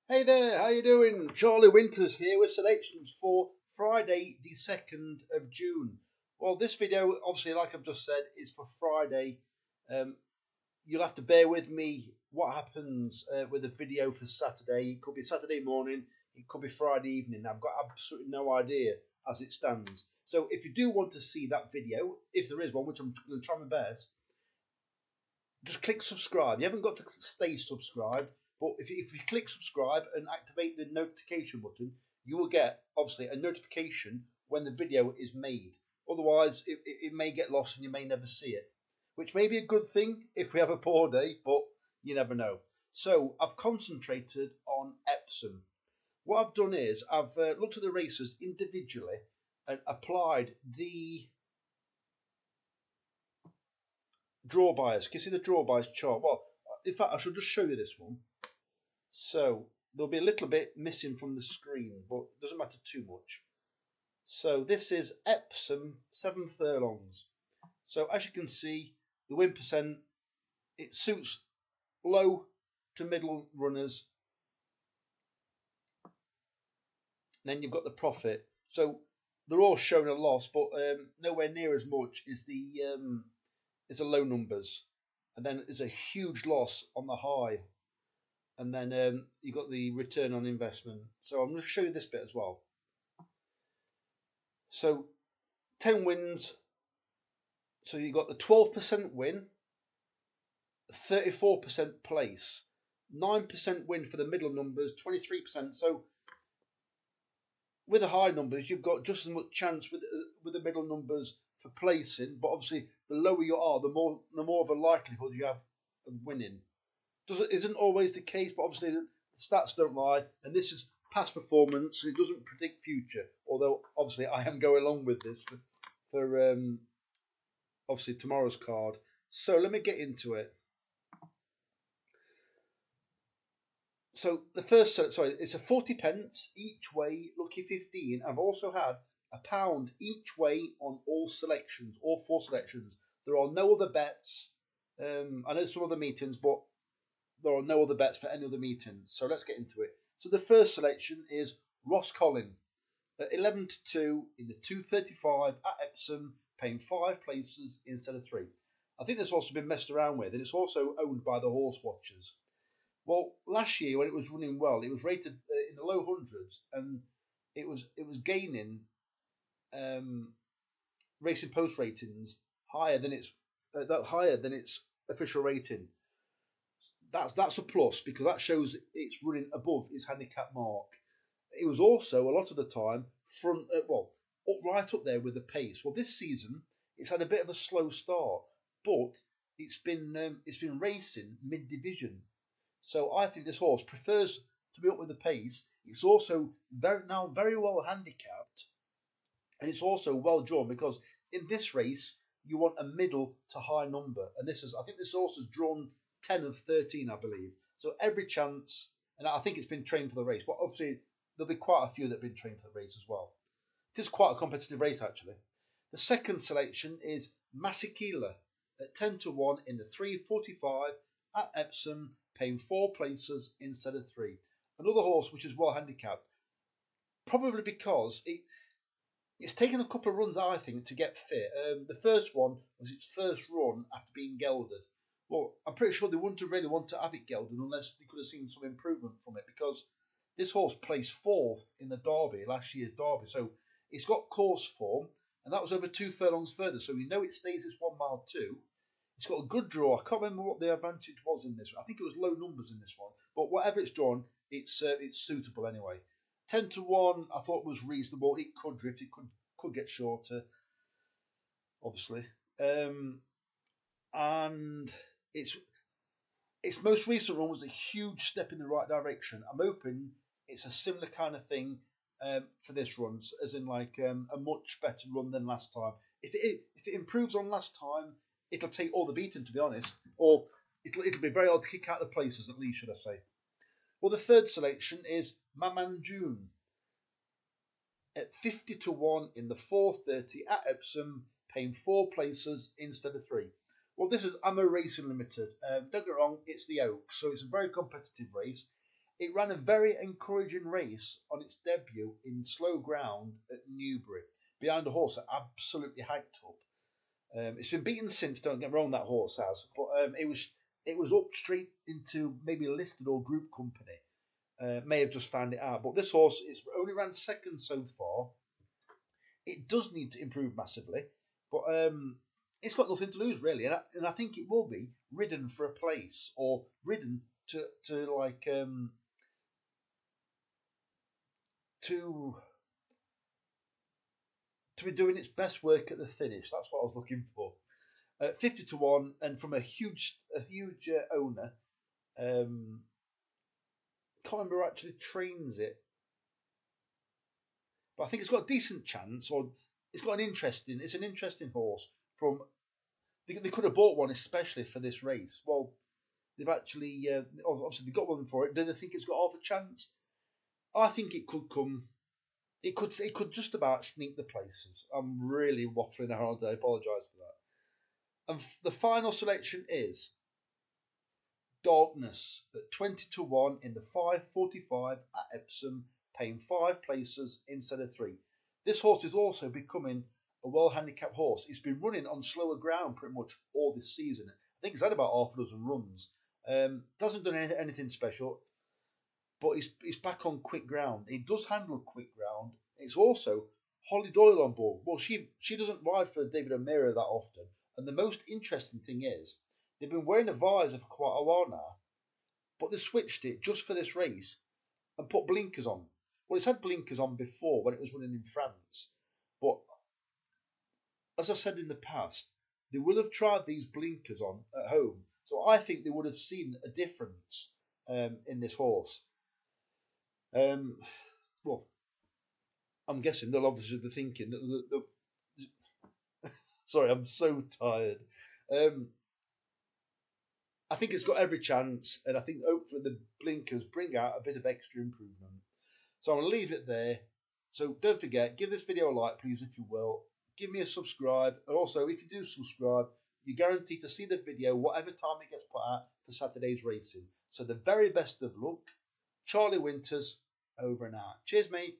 Hey there, how you doing? Charlie Winters here with selections for Friday the 2nd of June. Well, this video, obviously, like I've just said, is for Friday. You'll have to bear with me what happens with the video for Saturday. It could be Saturday morning, it could be Friday evening. I've got absolutely no idea as it stands. So if you do want to see that video, if there is one, which I'm going to try my best, just click subscribe. You haven't got to stay subscribed, but if you click subscribe and activate the notification button, you will get obviously a notification when the video is made. Otherwise, it may get lost and you may never see it, which may be a good thing if we have a poor day, but you never know. So I've concentrated on Epsom. What I've done is I've looked at the races individually and applied the draw bias. Can you see the draw bias chart? Well, in fact, I should just show you this one. So there'll be a little bit missing from the screen, but it doesn't matter too much. So this is Epsom 7 furlongs. So as you can see, the win percent, it suits low to middle runners. And then you've got the profit. So they're all showing a loss, but nowhere near as much as the low numbers. And then there's a huge loss on the high. And then you've got the return on investment. So I'm going to show you this bit as well. So 10 wins. So you've got the 12% win, 34% place, 9% win for the middle numbers, 23%. So with the high numbers, you've got just as much chance with the middle numbers for placing. But obviously, the lower you are, the more of a likelihood you have of winning. Isn't always the case, but obviously the stats don't lie, and this is past performance, and it doesn't predict future. Although obviously I am going along with this for obviously tomorrow's card. So let me get into it. So the first, sorry, it's a 40p each way, lucky 15. I've also had £1 each way on all selections, all 4 selections. There are no other bets. I know some other meetings, but there are no other bets for any other meeting. So let's get into it. So the first selection is Ross Collin at 11 to 2 in the 235 at Epsom, paying 5 places instead of 3. I think this has also been messed around with, and it's also owned by the Horse Watchers. Well, last year when it was running well, it was rated in the low hundreds, and it was gaining Racing Post ratings higher than its official rating. That's a plus because that shows it's running above its handicap mark. It was also a lot of the time right up there with the pace. Well, this season it's had a bit of a slow start, but it's been racing mid division. So I think this horse prefers to be up with the pace. It's also very well handicapped, and it's also well drawn because in this race you want a middle to high number, and I think this horse has drawn 10 of 13, I believe. So every chance, and I think it's been trained for the race. But obviously there'll be quite a few that have been trained for the race as well. It is quite a competitive race actually. The second selection is Masikila at 10 to 1 in the 345 at Epsom, paying 4 places instead of 3. Another horse which is well handicapped, probably because it's taken a couple of runs, I think, to get fit. The first one was its first run after being gelded. Well, I'm pretty sure they wouldn't have really wanted to have it gelded unless they could have seen some improvement from it, because this horse placed 4th in the Derby, last year's Derby. So it's got course form, and that was over 2 furlongs further. So we know it stays this 1 mile 2. It's got a good draw. I can't remember what the advantage was in this one. I think it was low numbers in this one. But whatever it's drawn, it's suitable anyway. 10 to 1, I thought was reasonable. It could drift. It could get shorter, obviously. And its most recent run was a huge step in the right direction. I'm hoping it's a similar kind of thing for this run, as in like a much better run than last time. If it improves on last time, it'll take all the beating, to be honest, or it'll be very hard to kick out the places, at least, should I say. Well, the third selection is Maman June at 50 to 1 in the 430 at Epsom, paying 4 places instead of 3. Well, this is Ammo Racing Limited. Don't get me wrong, it's the Oaks, so it's a very competitive race. It ran a very encouraging race on its debut in slow ground at Newbury, behind a horse that absolutely hyped up. It's been beaten since. Don't get me wrong, that horse has, but it was up straight into maybe listed or group company. May have just found it out, but this horse is only ran second so far. It does need to improve massively, but it's got nothing to lose really, and I think it will be ridden for a place or ridden to like to be doing its best work at the finish. That's what I was looking for. 50 to 1, and from a huge owner. Can't remember who actually trains it, but I think it's got a decent chance, or it's got it's an interesting horse. From they could have bought one especially for this race. Well, they've actually obviously they got one for it. Do they think it's got half a chance? I think it could come. It could just about sneak the places. I'm really waffling around. I apologise for that. And the final selection is Darkness at 20 to 1 in the 5:45 at Epsom, paying 5 places instead of 3. This horse is also becoming a well handicapped horse. He's been running on slower ground pretty much all this season. I think he's had about half a dozen runs. Doesn't done anything special, but he's back on quick ground. He does handle quick ground. It's also Holly Doyle on board. Well, she doesn't ride for David O'Meara that often. And the most interesting thing is, they've been wearing a visor for quite a while now, but they switched it just for this race and put blinkers on. Well, it's had blinkers on before when it was running in France, but as I said in the past, they will have tried these blinkers on at home, so I think they would have seen a difference in this horse. Well, I'm guessing they'll obviously be thinking that sorry, I'm so tired. I think it's got every chance, and I think hopefully the blinkers bring out a bit of extra improvement. So I'm going to leave it there. So don't forget, give this video a like, please, if you will. Give me a subscribe. And also, if you do subscribe, you're guaranteed to see the video whatever time it gets put out for Saturday's racing. So the very best of luck. Charlie Winters, over and out. Cheers, mate.